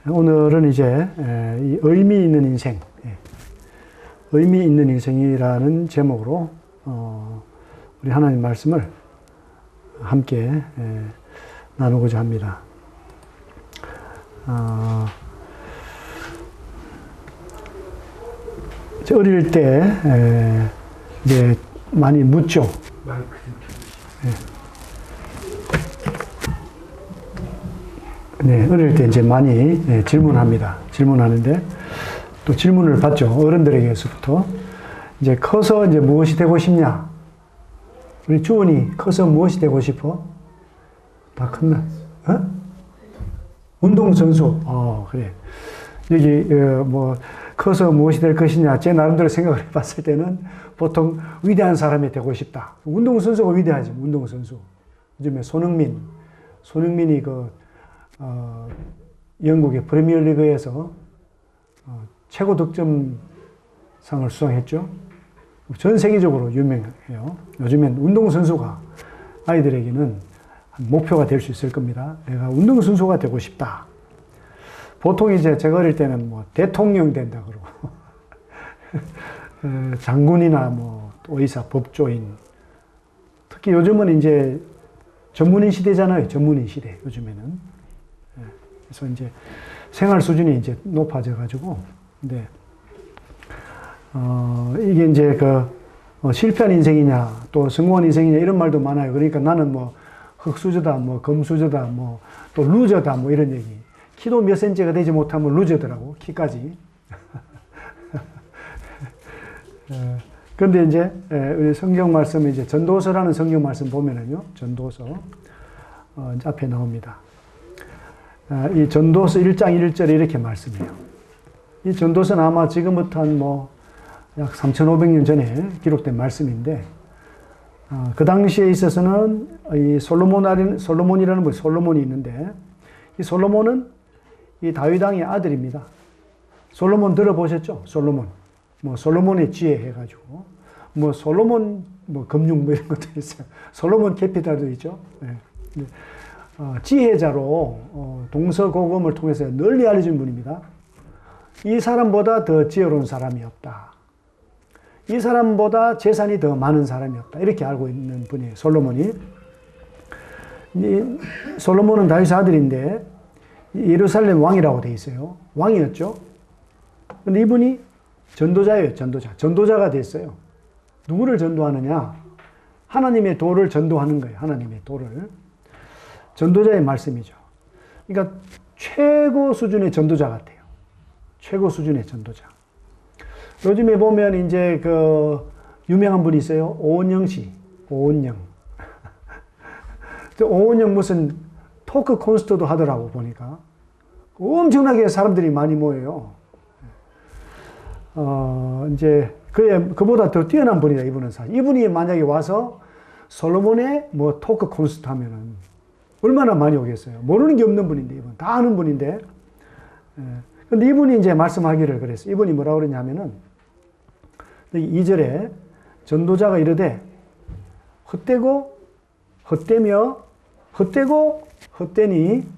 오늘은 이제 이 의미 있는 인생, 의미 있는 인생이라는 제목으로 우리 하나님 말씀을 함께 나누고자 합니다. 어릴 때 이제 많이 묻죠. 네, 어릴 때 이제 많이 질문합니다. 질문하는데 또 질문을 받죠. 어른들에게서부터. 이제 커서 이제 무엇이 되고 싶냐? 우리 주원이 커서 무엇이 되고 싶어? 다 컸나? 운동선수. 그래. 여기 뭐 커서 무엇이 될 것이냐? 제 나름대로 생각을 해봤을 때는 보통 위대한 사람이 되고 싶다. 운동선수가 위대하지. 운동선수. 요즘에 손흥민이 영국의 프리미어리그에서 최고 득점상을 수상했죠. 전 세계적으로 유명해요. 요즘엔 운동선수가 아이들에게는 목표가 될 수 있을 겁니다. 내가 운동선수가 되고 싶다. 보통 이제 제가 어릴 때는 뭐 대통령 된다 그러고 장군이나 뭐 의사, 법조인. 특히 요즘은 이제 전문인 시대잖아요. 전문인 시대 요즘에는. 그래서 이제 생활 수준이 이제 높아져가지고, 근데 이게 이제 실패한 인생이냐, 또 성공한 인생이냐 이런 말도 많아요. 그러니까 나는 뭐 흙수저다, 뭐 금수저다, 뭐 또 루저다, 뭐 이런 얘기. 키도 몇 센치가 되지 못하면 루저더라고, 키까지. 그런데 이제 우리 성경 말씀 이제 전도서라는 성경 말씀 보면은요, 전도서 이제 앞에 나옵니다. 이 전도서 1장 1절에 이렇게 말씀해요. 이 전도서는 아마 지금부터 한 약 3,500년 전에 기록된 말씀인데, 그 당시에 있어서는 이 솔로몬이라는 분이 솔로몬이 있는데, 이 솔로몬은 이 다윗 왕의 아들입니다. 솔로몬 들어보셨죠? 솔로몬. 뭐 솔로몬의 지혜 해가지고, 뭐 솔로몬 뭐 금융 뭐 이런 것도 있어요. 솔로몬 캐피탈도 있죠. 네. 지혜자로 동서고금을 통해서 널리 알려진 분입니다. 이 사람보다 더 지혜로운 사람이 없다. 이 사람보다 재산이 더 많은 사람이 없다. 이렇게 알고 있는 분이에요. 솔로몬이. 솔로몬은 다윗의 아들인데 예루살렘 왕이라고 돼 있어요. 왕이었죠. 근데 이분이 전도자예요. 전도자가 됐어요. 누구를 전도하느냐? 하나님의 도를 전도하는 거예요. 하나님의 도를. 전도자의 말씀이죠. 그러니까 최고 수준의 전도자 같아요. 최고 수준의 전도자. 요즘에 보면 이제 유명한 분이 있어요. 오은영 씨. 오은영. 오은영 무슨 토크 콘서트도 하더라고 보니까. 엄청나게 사람들이 많이 모여요. 이제 그보다 더 뛰어난 분이다, 이분은 사실. 이분이 만약에 와서 솔로몬의 뭐 토크 콘서트 하면은 얼마나 많이 오겠어요. 모르는 게 없는 분인데, 이분. 다 아는 분인데. 근데 이분이 이제 말씀하기를 그랬어요. 이분이 뭐라고 그러냐면은, 2절에 전도자가 이르되, 헛되고, 헛되니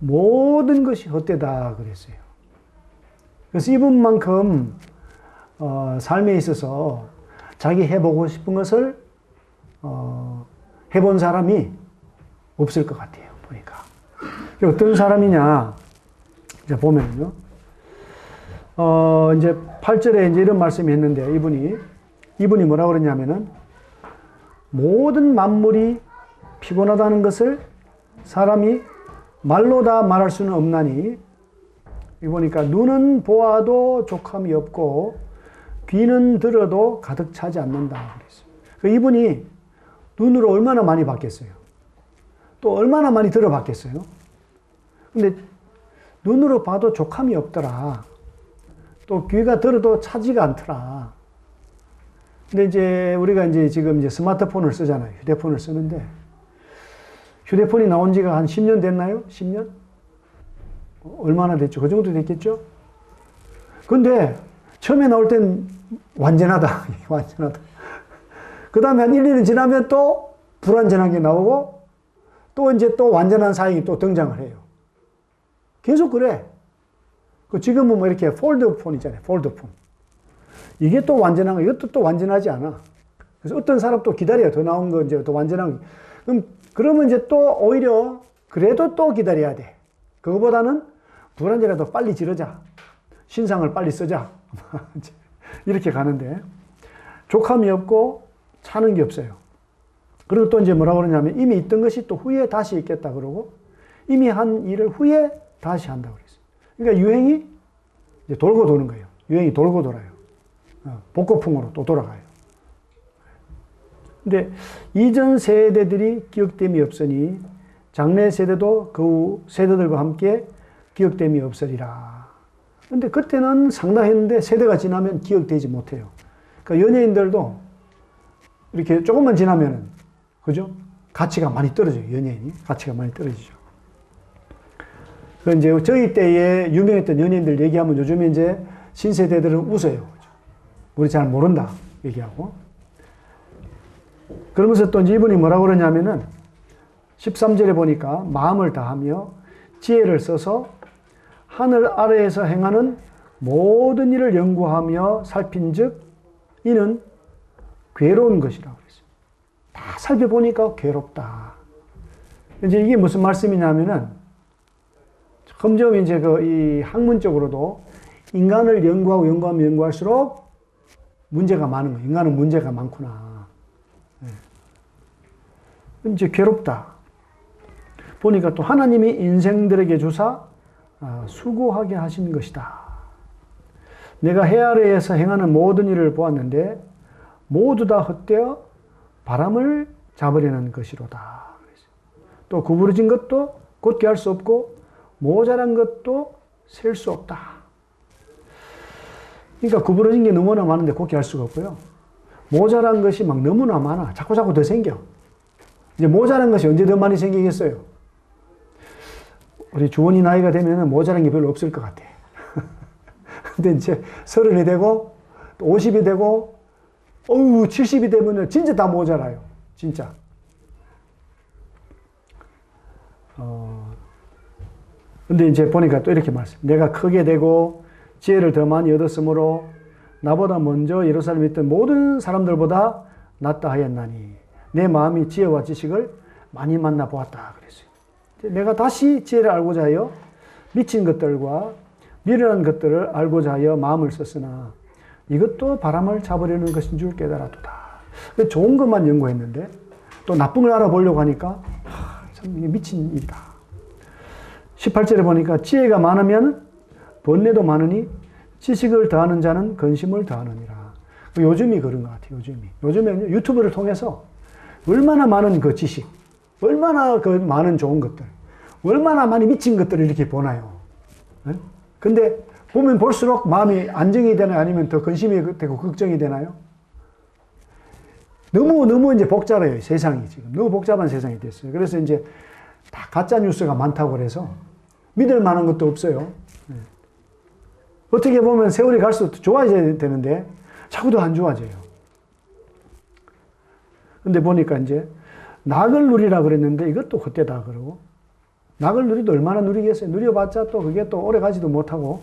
모든 것이 헛되다 그랬어요. 그래서 이분만큼, 삶에 있어서 자기 해보고 싶은 것을, 해본 사람이 없을 것 같아요, 보니까. 어떤 사람이냐, 이제 보면요. 이제 8절에 이제 이런 말씀이 했는데, 이분이 뭐라고 그러냐면은, 모든 만물이 피곤하다는 것을 사람이 말로 다 말할 수는 없나니, 이 보니까 눈은 보아도 족함이 없고, 귀는 들어도 가득 차지 않는다. 그랬어요. 이분이 눈으로 얼마나 많이 봤겠어요? 또 얼마나 많이 들어봤겠어요? 근데 눈으로 봐도 족함이 없더라. 또 귀가 들어도 차지가 않더라. 근데 이제 우리가 이제 지금 이제 스마트폰을 쓰잖아요. 휴대폰을 쓰는데, 휴대폰이 나온 지가 한 10년 됐나요? 10년? 얼마나 됐죠? 그 정도 됐겠죠? 근데 처음에 나올 땐 완전하다. 완전하다. 그 다음에 한 1, 2년 지나면 또 불완전한 게 나오고, 또 이제 또 완전한 사양이 또 등장을 해요. 계속 그래. 지금은 뭐 이렇게 폴드폰 있잖아요. 폴드폰. 이게 또 완전한 거, 이것도 또 완전하지 않아. 그래서 어떤 사람 또 기다려요. 더 나온 거 이제 또 완전한 거. 그러면 이제 또 오히려 그래도 또 기다려야 돼. 그거보다는 불안제라도 빨리 지르자. 신상을 빨리 쓰자. 이렇게 가는데 족함이 없고 차는 게 없어요. 그리고 또 이제 뭐라고 그러냐면 이미 있던 것이 또 후에 다시 있겠다 그러고 이미 한 일을 후에 다시 한다고 그랬어요. 그러니까 유행이 이제 돌고 도는 거예요. 유행이 돌고 돌아요. 복고풍으로 또 돌아가요. 근데 이전 세대들이 기억됨이 없으니 장래 세대도 그 세대들과 함께 기억됨이 없으리라. 근데 그때는 상당했는데 세대가 지나면 기억되지 못해요. 그러니까 연예인들도 이렇게 조금만 지나면은, 그죠? 가치가 많이 떨어져요. 연예인이. 가치가 많이 떨어지죠. 그 이제 저희 때에 유명했던 연예인들 얘기하면 요즘에 이제 신세대들은 웃어요. 우리 잘 모른다. 얘기하고. 그러면서 또 이분이 뭐라고 그러냐면은 13절에 보니까 마음을 다하며 지혜를 써서 하늘 아래에서 행하는 모든 일을 연구하며 살핀즉 이는 괴로운 것이라고 그랬어요. 다 살펴보니까 괴롭다. 이제 이게 무슨 말씀이냐면은 점점 이제 이 학문적으로도 인간을 연구하고 연구하면 연구할수록 문제가 많은 거예요. 인간은 문제가 많구나. 이제 괴롭다. 보니까 또 하나님이 인생들에게 주사 수고하게 하신 것이다. 내가 해 아래에서 행하는 모든 일을 보았는데 모두 다 헛되어 바람을 잡으려는 것이로다. 또 구부러진 것도 곧게 할 수 없고 모자란 것도 셀 수 없다. 그러니까 구부러진 게 너무나 많은데 곧게 할 수가 없고요. 모자란 것이 막 너무나 많아. 자꾸 더 생겨. 이제 모자란 것이 언제 더 많이 생기겠어요? 우리 주원이 나이가 되면 모자란 게 별로 없을 것 같아. 근데 이제 30이 되고, 50이 되고, 70이 되면 진짜 다 모자라요. 진짜. 근데 이제 보니까 또 이렇게 말씀. 내가 크게 되고 지혜를 더 많이 얻었으므로 나보다 먼저 예루살렘에 있던 모든 사람들보다 낫다 하였나니 내 마음이 지혜와 지식을 많이 만나 보았다 그랬어요. 내가 다시 지혜를 알고자 하여 미친 것들과 미련한 것들을 알고자 하여 마음을 썼으나 이것도 바람을 잡으려는 것인 줄 깨달았도다. 좋은 것만 연구했는데 또 나쁜 걸 알아보려고 하니까 참 이게 미친 일이다. 18절에 보니까 지혜가 많으면 번뇌도 많으니 지식을 더하는 자는 근심을 더하느니라. 요즘이 그런 것 같아요. 요즘에 유튜브를 통해서 얼마나 많은 그 지식, 얼마나 그 많은 좋은 것들, 얼마나 많이 미친 것들을 이렇게 보나요? 근데 보면 볼수록 마음이 안정이 되나요? 아니면 더 근심이 되고 걱정이 되나요? 너무 이제 복잡해요. 세상이 지금. 너무 복잡한 세상이 됐어요. 그래서 이제 다 가짜 뉴스가 많다고 그래서 믿을 만한 것도 없어요. 어떻게 보면 세월이 갈수록 좋아져야 되는데 자꾸도 안 좋아져요. 근데 보니까 이제 낙을 누리라 그랬는데 이것도 헛되다 그러고 낙을 누리도 얼마나 누리겠어요. 누려봤자 또 그게 또 오래 가지도 못하고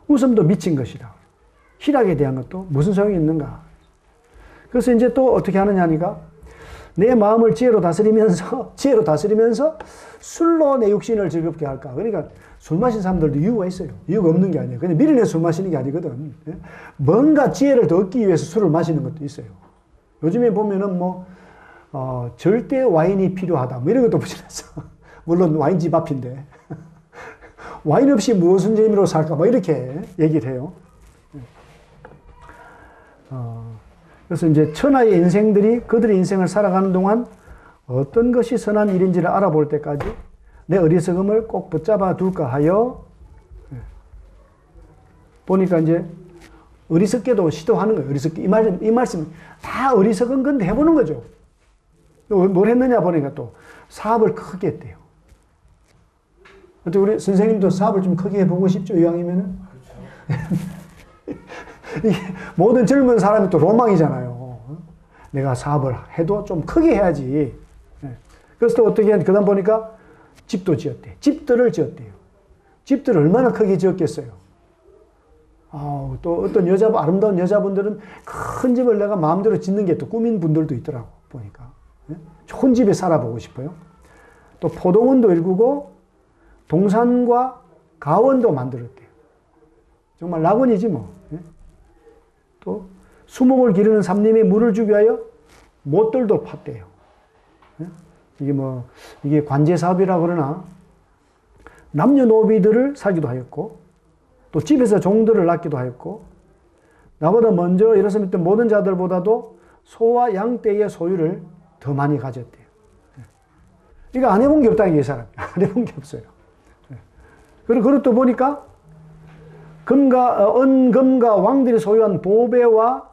웃음도 미친 것이다. 희락에 대한 것도 무슨 소용이 있는가. 그래서 이제 또 어떻게 하느냐니까 내 마음을 지혜로 다스리면서 술로 내 육신을 즐겁게 할까. 그러니까 술 마신 사람들도 이유가 있어요. 이유가 없는 게 아니에요. 그냥 미련에 술 마시는 게 아니거든. 뭔가 지혜를 더 얻기 위해서 술을 마시는 것도 있어요. 요즘에 보면은 절대 와인이 필요하다. 뭐 이런 것도 붙여놨어. 물론 와인집 앞인데. 와인 없이 무슨 재미로 살까. 뭐 이렇게 얘기를 해요. 그래서 이제 천하의 인생들이 그들의 인생을 살아가는 동안 어떤 것이 선한 일인지를 알아볼 때까지 내 어리석음을 꼭 붙잡아 둘까 하여 보니까 이제 어리석게도 시도하는 거예요. 어리석게. 이 말씀 다 어리석은 건데 해보는 거죠. 뭘 했느냐 보니까 또 사업을 크게 했대요. 우리 선생님도 사업을 좀 크게 해보고 싶죠? 이왕이면은. 모든 젊은 사람이 또 로망이잖아요. 내가 사업을 해도 좀 크게 해야지. 그래서 또 어떻게, 그 다음 보니까 집도 지었대. 집들을 지었대요. 집들을 얼마나 크게 지었겠어요. 또 어떤 아름다운 여자분들은 큰 집을 내가 마음대로 짓는 게 또 꿈인 분들도 있더라고, 보니까. 좋은 집에 살아보고 싶어요. 또 포도원도 일구고, 동산과 가원도 만들었대요. 정말 낙원이지 뭐. 또 수목을 기르는 삼림에 물을 주기 위하여 못들도 팠대요. 이게 관제 사업이라 그러나, 남녀노비들을 사기도 하였고, 또 집에서 종들을 낳기도 하였고, 나보다 먼저 일어섰던 모든 자들보다도 소와 양떼의 소유를 더 많이 가졌대요. 이거 안 해본 게 없다, 이 사람이. 안 해본 게 없어요. 그리고 그것도 보니까, 은금과 왕들이 소유한 보배와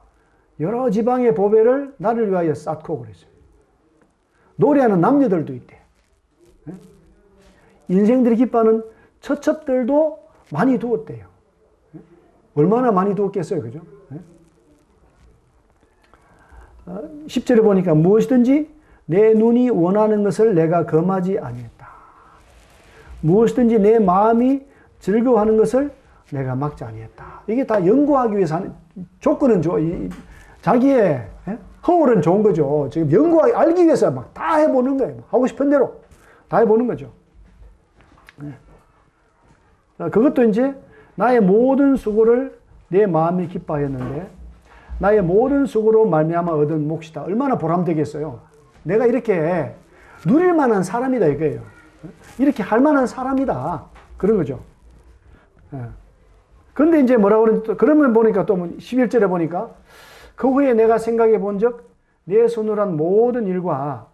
여러 지방의 보배를 나를 위하여 쌓고 그랬어요. 노래하는 남녀들도 있대. 인생들이 기뻐하는 처첩들도 많이 두었대요. 얼마나 많이 두었겠어요, 그죠? 10절에 보니까 무엇이든지 내 눈이 원하는 것을 내가 금하지 아니했다. 무엇이든지 내 마음이 즐거워하는 것을 내가 막지 아니했다. 이게 다 연구하기 위해서 하는 조건은 자기의 허울은 좋은 거죠. 지금 연구하기 알기 위해서 막 다 해보는 거예요. 하고 싶은 대로 다 해보는 거죠. 그것도 이제 나의 모든 수고를 내 마음이 기뻐하였는데 나의 모든 수고로 말미암아 얻은 몫이다. 얼마나 보람되겠어요. 내가 이렇게 누릴 만한 사람이다 이거예요. 이렇게 할 만한 사람이다. 그런 거죠. 그런데 이제 뭐라고 그러는지 그러면 보니까 또 11절에 보니까 그 후에 내가 생각해 본 적 내 손으로 한 모든 일과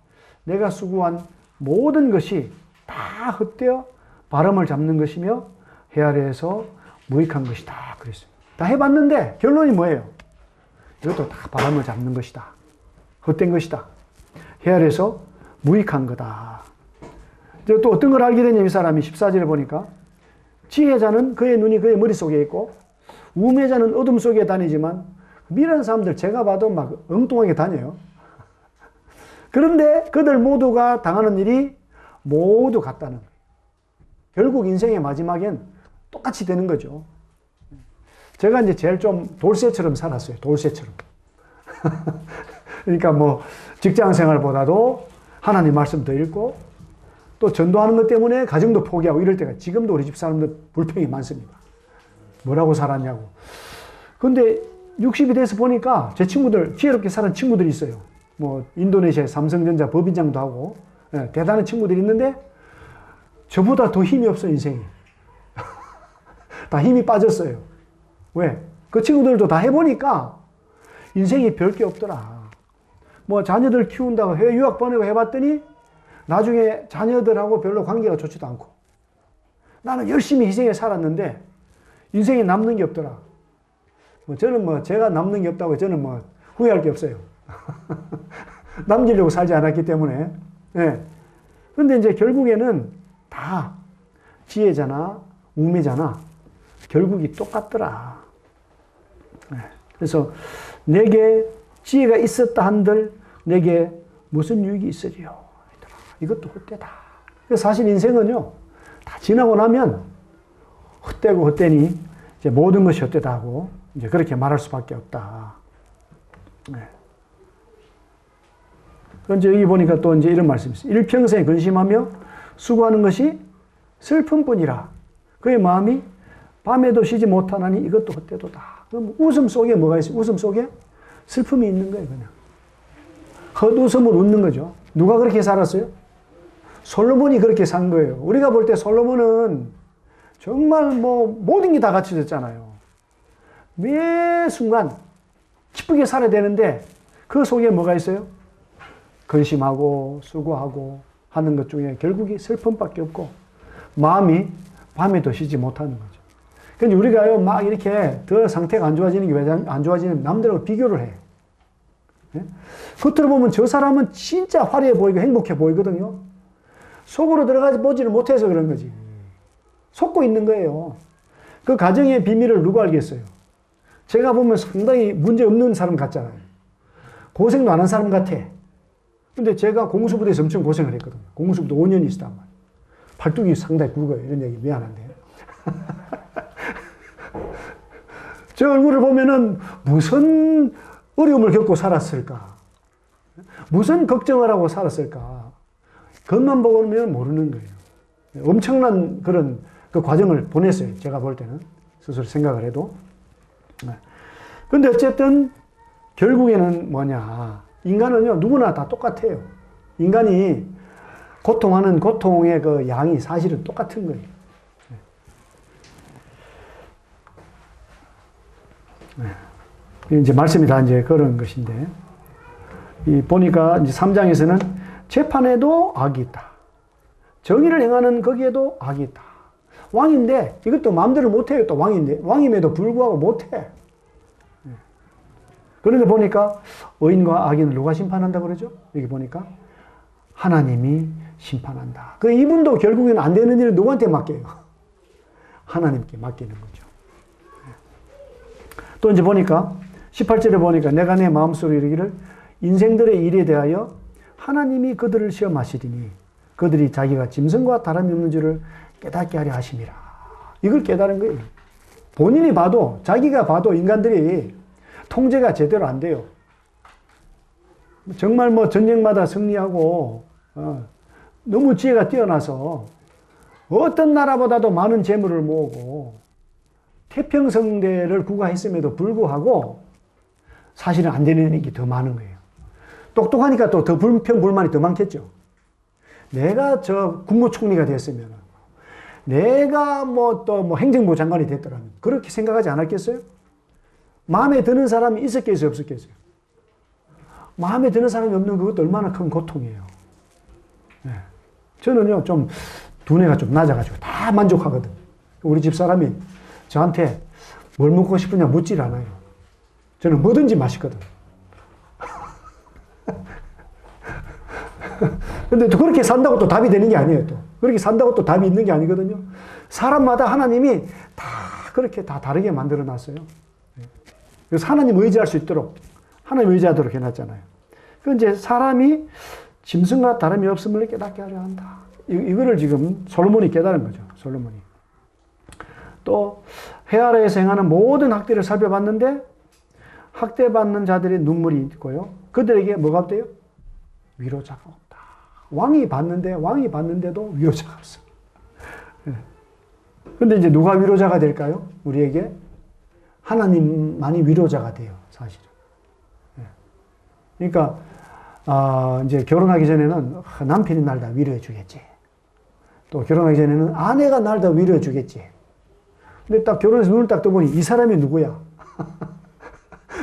내가 수고한 모든 것이 다 헛되어 바람을 잡는 것이며 해 아래에서 무익한 것이다. 그랬어요. 다 해봤는데 결론이 뭐예요? 이것도 다 바람을 잡는 것이다. 헛된 것이다. 해 아래에서 무익한 거다. 이제 또 어떤 걸 알게 되냐면 이 사람이 14절에 보니까 지혜자는 그의 눈이 그의 머릿속에 있고 우매자는 어둠 속에 다니지만 미련한 사람들 제가 봐도 막 엉뚱하게 다녀요. 그런데 그들 모두가 당하는 일이 모두 같다는 거예요. 결국 인생의 마지막엔 똑같이 되는 거죠. 제가 이제 제일 좀 돌쇠처럼 살았어요. 돌쇠처럼. 그러니까 뭐 직장 생활보다도 하나님 말씀 더 읽고 또 전도하는 것 때문에 가정도 포기하고 이럴 때가 지금도 우리 집 사람들 불평이 많습니다. 뭐라고 살았냐고. 근데 60이 돼서 보니까 제 친구들, 지혜롭게 사는 친구들이 있어요. 뭐 인도네시아의 삼성전자 법인장도 하고 대단한 친구들이 있는데 저보다 더 힘이 없어요, 인생이. 다 힘이 빠졌어요. 왜? 그 친구들도 다 해보니까 인생이 별 게 없더라. 뭐 자녀들 키운다고 해외 유학 보내고 해봤더니 나중에 자녀들하고 별로 관계가 좋지도 않고 나는 열심히 희생해 살았는데 인생에 남는 게 없더라. 저는 제가 남는 게 없다고 저는 후회할 게 없어요. 남기려고 살지 않았기 때문에. 그런데 이제 결국에는 다 지혜자나 우매자나 결국이 똑같더라. 그래서 내게 지혜가 있었다 한들 내게 무슨 유익이 있으리요. 이것도 헛되다. 사실 인생은요, 다 지나고 나면 헛되고 헛되니 이제 모든 것이 헛되다 하고 이제 그렇게 말할 수밖에 없다. 그런데 여기 보니까 또 이제 이런 말씀이 있어요. 일평생 근심하며 수고하는 것이 슬픔뿐이라. 그의 마음이 밤에도 쉬지 못하나니 이것도 헛되도다. 그럼 웃음 속에 뭐가 있어요? 웃음 속에 슬픔이 있는 거예요, 그냥. 헛웃음을 웃는 거죠. 누가 그렇게 살았어요? 솔로몬이 그렇게 산 거예요. 우리가 볼 때 솔로몬은 정말 모든 게 다 갖춰졌잖아요. 매 순간 기쁘게 살아야 되는데 그 속에 뭐가 있어요? 근심하고 수고하고 하는 것 중에 결국이 슬픔밖에 없고 마음이 밤에도 쉬지 못하는 거죠. 그런데 우리가요 막 이렇게 더 상태가 안 좋아지는 게 왜 안 좋아지는 남들하고 비교를 해. 겉으로 보면 저 사람은 진짜 화려해 보이고 행복해 보이거든요. 속으로 들어가지 보지를 못해서 그런 거지. 속고 있는 거예요. 그 가정의 비밀을 누가 알겠어요? 제가 보면 상당히 문제 없는 사람 같잖아요. 고생도 안 한 사람 같아. 근데 제가 공수부대에서 엄청 고생을 했거든요. 공수부대 5년 있었단 말이에요. 팔뚝이 상당히 굵어요. 이런 얘기 미안한데. 저 얼굴을 보면은 무슨 어려움을 겪고 살았을까? 무슨 걱정을 하고 살았을까? 그것만 보면 모르는 거예요. 엄청난 그런 그 과정을 보냈어요. 제가 볼 때는. 스스로 생각을 해도. 근데 어쨌든 결국에는 뭐냐. 인간은요, 누구나 다 똑같아요. 인간이 고통하는 고통의 그 양이 사실은 똑같은 거예요. 이제 말씀이 다 이제 그런 것인데, 보니까 이제 3장에서는 재판에도 악이 있다. 정의를 행하는 거기에도 악이 있다. 왕인데, 이것도 마음대로 못해요. 또 왕인데, 왕임에도 불구하고 못해. 그런데 보니까 의인과 악인을 누가 심판한다고 그러죠? 여기 보니까 하나님이 심판한다. 그 이분도 결국에는 안 되는 일을 누구한테 맡겨요? 하나님께 맡기는 거죠. 또 이제 보니까 18절에 보니까 내가 내 마음속으로 이르기를 인생들의 일에 대하여 하나님이 그들을 시험하시리니 그들이 자기가 짐승과 다름이 없는 줄을 깨닫게 하려 하심이라. 이걸 깨달은 거예요. 본인이 봐도, 자기가 봐도 인간들이 통제가 제대로 안 돼요. 정말 뭐 전쟁마다 승리하고 너무 지혜가 뛰어나서 어떤 나라보다도 많은 재물을 모으고 태평성대를 구가했음에도 불구하고 사실은 안 되는 일이 더 많은 거예요. 똑똑하니까 또 더 불평불만이 더 많겠죠. 내가 저 국무총리가 됐으면, 내가 뭐 또 뭐 행정부 장관이 됐더라면 그렇게 생각하지 않았겠어요? 마음에 드는 사람이 있었겠어요, 없었겠어요? 마음에 드는 사람이 없는 그것도 얼마나 큰 고통이에요. 네. 저는요, 좀 두뇌가 좀 낮아가지고 다 만족하거든. 우리 집 사람이 저한테 뭘 먹고 싶으냐 묻질 않아요. 저는 뭐든지 맛있거든. 근데 또 그렇게 산다고 또 답이 되는 게 아니에요, 또. 그렇게 산다고 또 답이 있는 게 아니거든요. 사람마다 하나님이 다 그렇게 다 다르게 만들어 놨어요. 그래서 하나님 의지할 수 있도록, 하나님 의지하도록 해놨잖아요. 그 이제 사람이 짐승과 다름이 없음을 깨닫게 하려 한다. 이거를 지금 솔로몬이 깨달은 거죠, 솔로몬이. 또, 해 아래에서 행하는 모든 학대를 살펴봤는데, 학대받는 자들의 눈물이 있고요. 그들에게 뭐가 없대요? 위로자가 없다. 왕이 받는데도 위로자가 없어. 근데 이제 누가 위로자가 될까요? 우리에게? 하나님만이 위로자가 돼요, 사실은. 그러니까, 이제 결혼하기 전에는 남편이 날 다 위로해 주겠지. 또 결혼하기 전에는 아내가 날 다 위로해 주겠지. 근데 딱 결혼해서 눈을 딱 떠보니 이 사람이 누구야?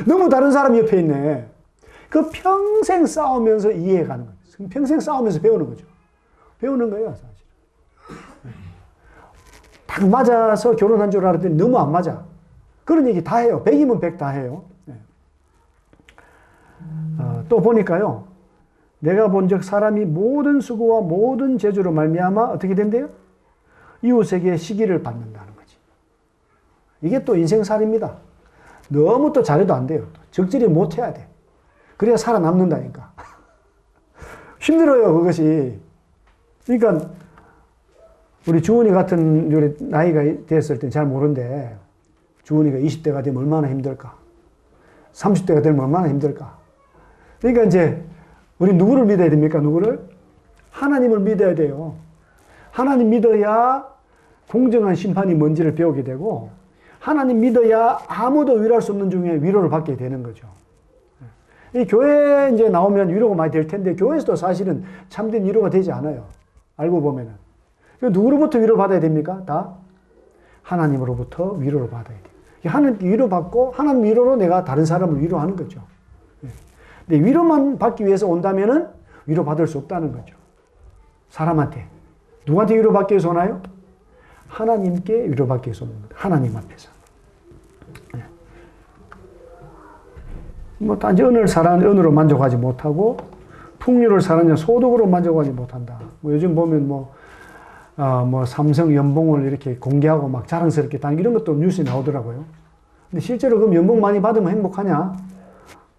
너무 다른 사람 옆에 있네. 그 평생 싸우면서 이해해 가는 거예요. 평생 싸우면서 배우는 거죠. 배우는 거예요, 사실. 딱 맞아서 결혼한 줄 알았더니 너무 안 맞아. 그런 얘기 다 해요. 100이면 100 다 해요. 또 보니까요. 내가 본즉 사람이 모든 수고와 모든 재주로 말미암아 어떻게 된대요? 이웃에게 시기를 받는다는 거지. 이게 또 인생살이입니다. 너무 또 잘해도 안 돼요. 적절히 못해야 돼. 그래야 살아남는다니까. 힘들어요, 그것이. 그러니까 우리 주은이 같은 나이가 됐을 땐 잘 모르는데 주은이가 20대가 되면 얼마나 힘들까? 30대가 되면 얼마나 힘들까? 그러니까 이제 우리 누구를 믿어야 됩니까? 누구를? 하나님을 믿어야 돼요. 하나님 믿어야 공정한 심판이 뭔지를 배우게 되고 하나님 믿어야 아무도 위로할 수 없는 중에 위로를 받게 되는 거죠. 이 교회에 이제 나오면 위로가 많이 될 텐데 교회에서도 사실은 참된 위로가 되지 않아요. 알고 보면은. 누구로부터 위로를 받아야 됩니까? 다 하나님으로부터 위로를 받아야 돼요. 하나님 위로받고 하나님 위로로 내가 다른 사람을 위로하는 거죠. 근데 위로만 받기 위해서 온다면은 위로받을 수 없다는 거죠. 사람한테. 누구한테 위로받기 위해서 오나요? 하나님께 위로받기 위해서 오는 거예요. 하나님 앞에서. 뭐 단지 은을 사는 은으로 만족하지 못하고 풍류를 사는 소득으로 만족하지 못한다. 뭐 요즘 보면 뭐 삼성 연봉을 이렇게 공개하고 막 자랑스럽게 다니고 이런 것도 뉴스에 나오더라고요. 근데 실제로 그럼 연봉 많이 받으면 행복하냐?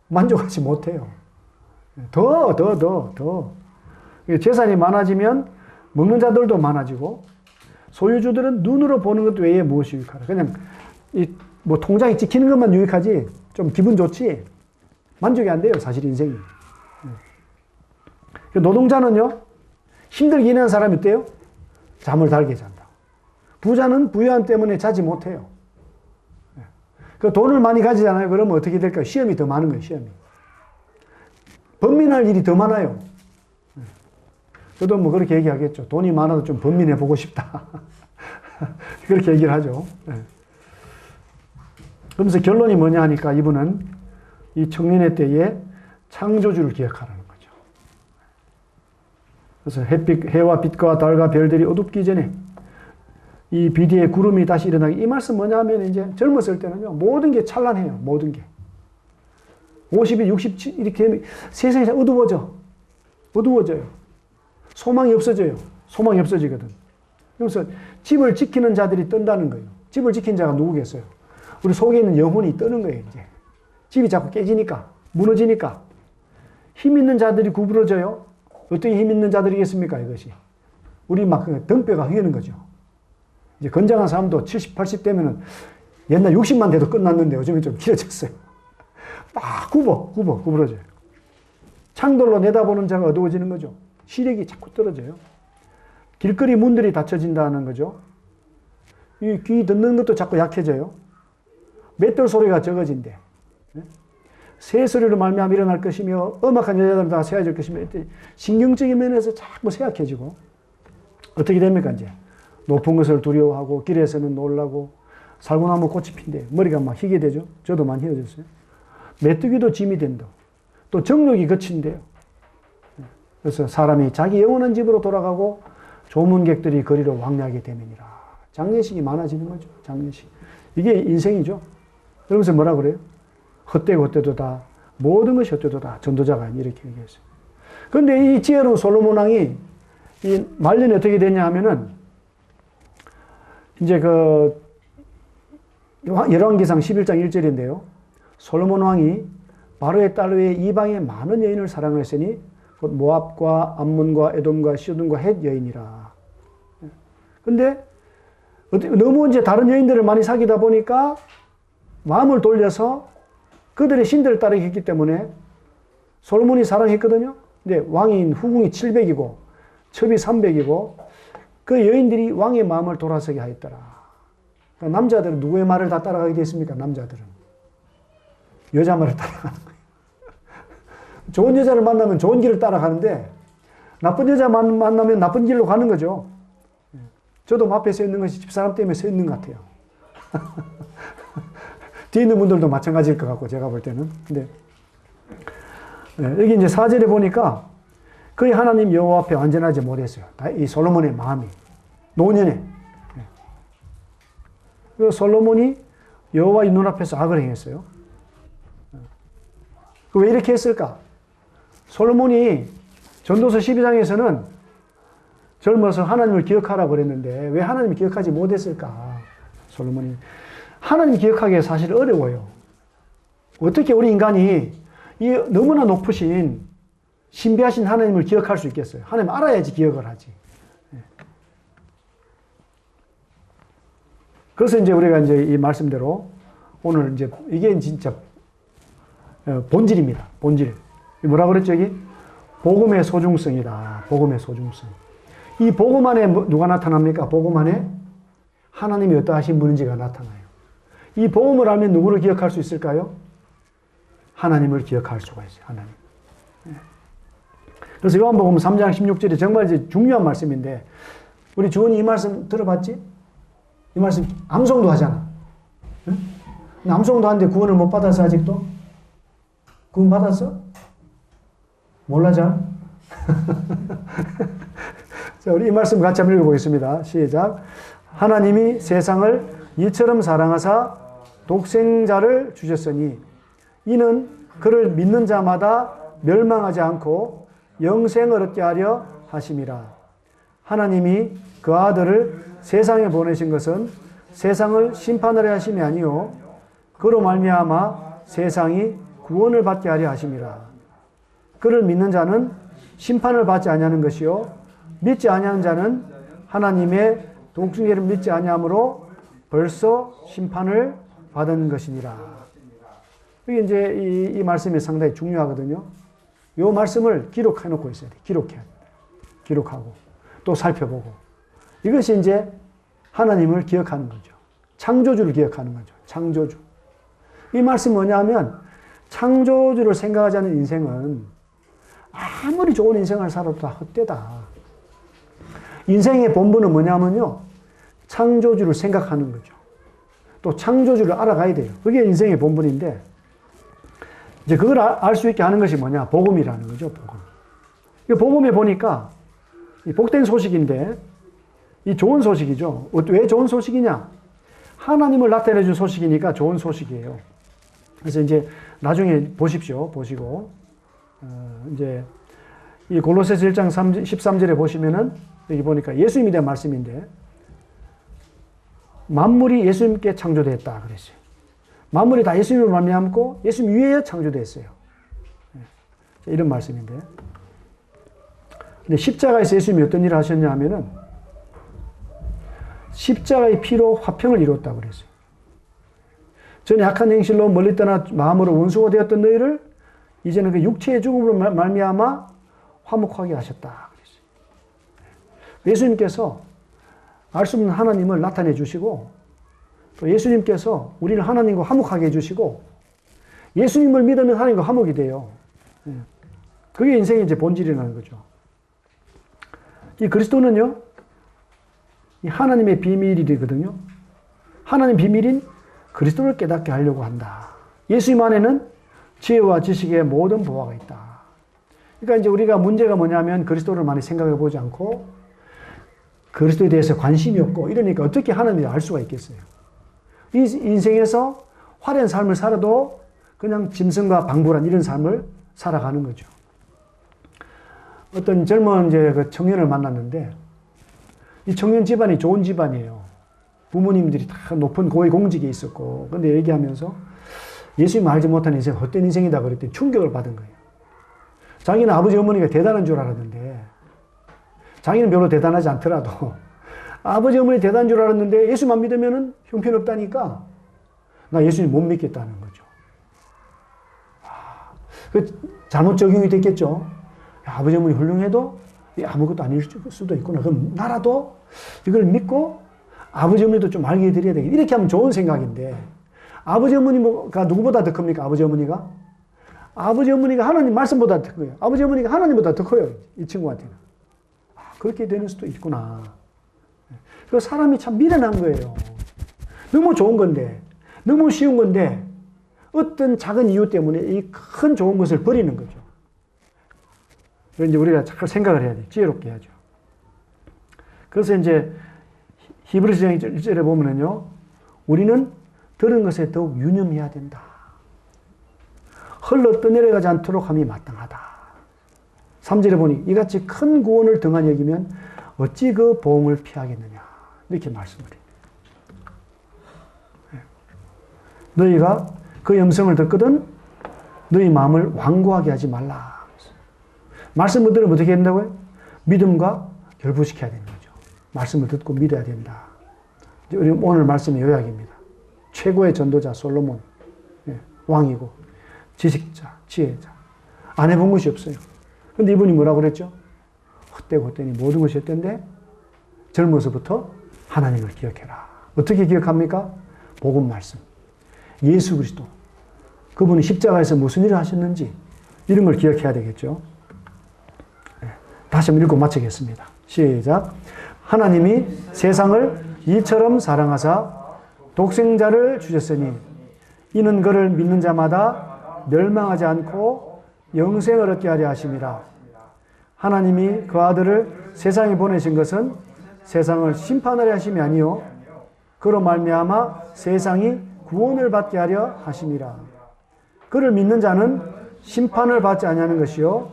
만족하지 못해요. 더. 재산이 많아지면 먹는 자들도 많아지고 소유주들은 눈으로 보는 것 외에 무엇이 유익하라. 그냥 뭐 통장에 찍히는 것만 유익하지 좀 기분 좋지 만족이 안 돼요. 사실 인생이. 노동자는요. 힘들게 일하는 사람이 어때요? 잠을 달게 잔다. 부자는 부유함 때문에 자지 못해요. 그 돈을 많이 가지잖아요. 그러면 어떻게 될까요? 시험이 더 많은 거예요. 시험이. 번민할 일이 더 많아요. 저도 뭐 그렇게 얘기하겠죠. 돈이 많아도 좀 번민해 보고 싶다. 그렇게 얘기를 하죠. 그러면서 결론이 뭐냐 하니까 이분은 이 청년의 때에 창조주를 기억하라는 거죠. 그래서 해와 빛과 달과 별들이 어둡기 전에 이 비디의 구름이 다시 일어나기. 이 말씀 뭐냐 하면 이제 젊었을 때는요. 모든 게 찬란해요. 모든 게. 50이 67 이렇게 세상이 어두워져요. 소망이 없어져요. 소망이 없어지거든. 그래서 집을 지키는 자들이 뜬다는 거예요. 집을 지킨 자가 누구겠어요? 우리 속에 있는 영혼이 뜨는 거예요. 이제 집이 자꾸 깨지니까 무너지니까 힘 있는 자들이 구부러져요. 어떻게 힘 있는 자들이겠습니까? 이것이 우리 막 등뼈가 휘는 거죠. 이제 건장한 사람도 70, 80 되면은 옛날 60만 돼도 끝났는데 요즘에 좀 길어졌어요. 막 구부러져요. 창돌로 내다보는 자가 어두워지는 거죠. 시력이 자꾸 떨어져요. 길거리 문들이 닫혀진다는 거죠. 이 귀 듣는 것도 자꾸 약해져요. 맷돌 소리가 적어진대. 새 소리로 말미암아 일어날 것이며 엄악한 여자들은 다 새해질 것이며 신경적인 면에서 자꾸 쇠약해지고 어떻게 됩니까 이제 높은 것을 두려워하고 길에서는 놀라고 살구나무 꽃이 핀대 머리가 막 희게 되죠. 저도 많이 휘어졌어요. 메뚜기도 짐이 된다. 또 정욕이 거친대요. 그래서 사람이 자기 영원한 집으로 돌아가고 조문객들이 거리로 왕래하게 되면이라. 장례식이 많아지는 거죠. 장례식. 이게 인생이죠. 그러면서 뭐라 그래요? 헛되고 헛되도다. 모든 것이 헛되도다. 전도자가 이렇게 얘기했어요. 그런데 이 지혜로운 솔로몬 왕이 이 말년이 어떻게 됐냐 하면은 이제 열왕기상 11장 1절인데요. 솔로몬 왕이 바로의 딸 외에 이방의 많은 여인을 사랑하였으니 곧 모압과 암몬과 에돔과 시돈과 헷 여인이라. 근데 너무 이제 다른 여인들을 많이 사귀다 보니까 마음을 돌려서 그들의 신들을 따르기 때문에 솔로몬이 사랑했거든요. 근데 왕인 후궁이 700이고 첩이 300이고 그 여인들이 왕의 마음을 돌아서게 하였더라. 그러니까 남자들은 누구의 말을 다 따라가게 됐습니까? 남자들은. 여자 말을 따라가는 거예요. 좋은 여자를 만나면 좋은 길을 따라가는데 나쁜 여자 만나면 나쁜 길로 가는 거죠. 저도 앞에 서 있는 것이 집사람 때문에 서 있는 것 같아요. 뒤에 있는 분들도 마찬가지일 것 같고 제가 볼 때는. 근데 여기 이제 4절에 보니까 거의 하나님 여호와 앞에 완전하지 못했어요. 이 솔로몬의 마음이 노년에. 그 솔로몬이 여호와의 눈앞에서 악을 행했어요. 왜 이렇게 했을까? 솔로몬이 전도서 12장에서는 젊어서 하나님을 기억하라고 그랬는데 왜 하나님을 기억하지 못했을까? 솔로몬이. 하나님 기억하기가 사실 어려워요. 어떻게 우리 인간이 이 너무나 높으신 신비하신 하나님을 기억할 수 있겠어요? 하나님 알아야지 기억을 하지. 그래서 이제 우리가 이제 이 말씀대로 오늘 이제 이게 진짜 본질입니다. 본질. 뭐라 그랬죠, 여기? 복음의 소중성이다. 복음의 소중성. 이 복음 안에 누가 나타납니까? 복음 안에 하나님이 어떠하신 분인지가 나타나요. 이 복음을 알면 누구를 기억할 수 있을까요? 하나님을 기억할 수가 있어요. 하나님. 그래서 요한복음 3장 16절이 정말 이제 중요한 말씀인데 우리 주원이 이 말씀 들어봤지? 이 말씀 암송도 하잖아. 응? 암송도 하는데 구원을 못 받아서 아직도? 구원 받았어? 몰라 잘? 자, 우리 이 말씀 같이 한번 읽어보겠습니다. 시작. 하나님이 세상을 이처럼 사랑하사 독생자를 주셨으니 이는 그를 믿는 자마다 멸망하지 않고 영생을 얻게 하려 하심이라. 하나님이 그 아들을 세상에 보내신 것은 세상을 심판하려 하심이 아니요 그로 말미암아 세상이 구원을 받게 하려 하심이라. 그를 믿는 자는 심판을 받지 아니하는 것이요 믿지 아니하는 자는 하나님의 독생자를 믿지 아니함으로 벌써 심판을 받은 것이니라. 이게 이제 이 말씀이 상당히 중요하거든요. 이 말씀을 기록해 놓고 있어야 돼. 기록하고 또 살펴보고. 이것이 이제 하나님을 기억하는 거죠. 창조주를 기억하는 거죠. 창조주. 이 말씀이 뭐냐면 창조주를 생각하지 않는 인생은 아무리 좋은 인생을 살아도 다 헛되다. 인생의 본분은 뭐냐면요. 창조주를 생각하는 거죠. 또 창조주를 알아가야 돼요. 그게 인생의 본분인데 이제 그걸 알 수 있게 하는 것이 뭐냐? 복음이라는 거죠. 복음. 이 복음에 보니까 이 복된 소식인데 이 좋은 소식이죠. 왜 좋은 소식이냐? 하나님을 나타내 준 소식이니까 좋은 소식이에요. 그래서 이제 나중에 보십시오. 보시고 이제 이 골로새서 1장 13절에 보시면은 여기 보니까 예수님에 대한 말씀인데 만물이 예수님께 창조되었다 그랬어요. 만물이 다 예수님을 말미암고 예수님 위에 창조됐어요. 이런 말씀인데. 근데 십자가에서 예수님이 어떤 일을 하셨냐 하면은 십자가의 피로 화평을 이뤘다고 그랬어요. 전에 악한 행실로 멀리 떠나 마음으로 원수가 되었던 너희를 이제는 그 육체의 죽음으로 말미암아 화목하게 하셨다 그랬어요. 예수님께서 알 수 없는 하나님을 나타내 주시고 또 예수님께서 우리를 하나님과 화목하게 해주시고 예수님을 믿으면 하나님과 화목이 돼요. 그게 인생의 이제 본질이라는 거죠. 이 그리스도는요, 이 하나님의 비밀이거든요. 하나님 비밀인 그리스도를 깨닫게 하려고 한다. 예수님 안에는 지혜와 지식의 모든 보화가 있다. 그러니까 이제 우리가 문제가 뭐냐면 그리스도를 많이 생각해 보지 않고 그리스도에 대해서 관심이 없고 이러니까 어떻게 하나님을 알 수가 있겠어요? 이 인생에서 화려한 삶을 살아도 그냥 짐승과 방불한 이런 삶을 살아가는 거죠. 어떤 젊은 이제 그 청년을 만났는데 이 청년 집안이 좋은 집안이에요. 부모님들이 다 높은 고위 공직에 있었고 근데 얘기하면서 예수님 알지 못한 인생 헛된 인생이다 그랬더니 충격을 받은 거예요. 자기는 아버지 어머니가 대단한 줄 알았는데 자기는 별로 대단하지 않더라도 아버지 어머니 대단한 줄 알았는데 예수만 믿으면 형편없다니까 나 예수님 못 믿겠다는 거죠. 잘못 적용이 됐겠죠. 아버지 어머니 훌륭해도 아무것도 아닐 수도 있구나. 그럼 나라도 이걸 믿고 아버지 어머니도 좀 알게 해드려야 되겠다. 이렇게 하면 좋은 생각인데 아버지 어머니가 누구보다 더 큽니까? 아버지 어머니가? 아버지 어머니가 하나님 말씀보다 더 커요. 아버지 어머니가 하나님보다 더 커요. 이 친구한테는. 그렇게 되는 수도 있구나. 그 사람이 참 미련한 거예요. 너무 좋은 건데, 너무 쉬운 건데, 어떤 작은 이유 때문에 이 큰 좋은 것을 버리는 거죠. 그래서 이제 우리가 잘 생각을 해야 돼. 지혜롭게 해야죠. 그래서 이제 히브리서 1절에 보면은요, 우리는 들은 것에 더욱 유념해야 된다. 흘러 떠내려가지 않도록 함이 마땅하다. 3절에 보니 이같이 큰 구원을 등한 여기면 어찌 그 보응을 피하겠느냐. 이렇게 말씀을 해요. 너희가 그 음성을 듣거든 너희 마음을 완고하게 하지 말라. 말씀을 들으면 어떻게 된다고요? 믿음과 결부시켜야 되는 거죠. 말씀을 듣고 믿어야 된다. 오늘 말씀의 요약입니다. 최고의 전도자 솔로몬, 왕이고 지식자, 지혜자. 안 해본 것이 없어요. 근데 이분이 뭐라고 그랬죠? 헛되고 헛되니 모든 것이 헛된데 젊어서부터 하나님을 기억해라. 어떻게 기억합니까? 복음 말씀. 예수 그리스도. 그분이 십자가에서 무슨 일을 하셨는지 이런 걸 기억해야 되겠죠. 다시 한번 읽고 마치겠습니다. 시작. 하나님이 세상을 이처럼 사랑하사 독생자를 주셨으니 이는 그를 믿는 자마다 멸망하지 않고 영생을 얻게 하려 하심이라. 하나님이 그 아들을 세상에 보내신 것은 세상을 심판하려 하심이 아니요 그로 말미암아 세상이 구원을 받게 하려 하심이라. 그를 믿는 자는 심판을 받지 아니하는 것이요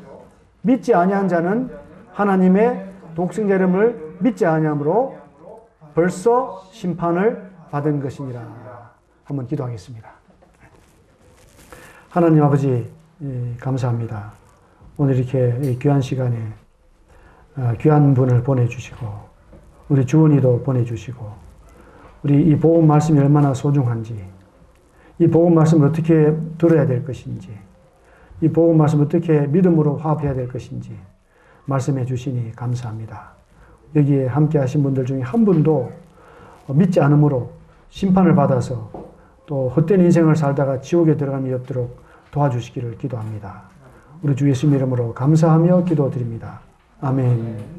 믿지 아니한 자는 하나님의 독생자 이름을 믿지 아니하므로 벌써 심판을 받은 것이니라. 한번 기도하겠습니다. 하나님 아버지 감사합니다. 오늘 이렇게 귀한 시간에 귀한 분을 보내주시고 우리 주원이도 보내주시고, 우리 이 복음 말씀이 얼마나 소중한지, 이 복음 말씀을 어떻게 들어야 될 것인지, 이 복음 말씀을 어떻게 믿음으로 화합해야 될 것인지 말씀해 주시니 감사합니다. 여기에 함께 하신 분들 중에 한 분도 믿지 않음으로 심판을 받아서 또 헛된 인생을 살다가 지옥에 들어감이 없도록 도와주시기를 기도합니다. 우리 주 예수님 이름으로 감사하며 기도드립니다. 아멘.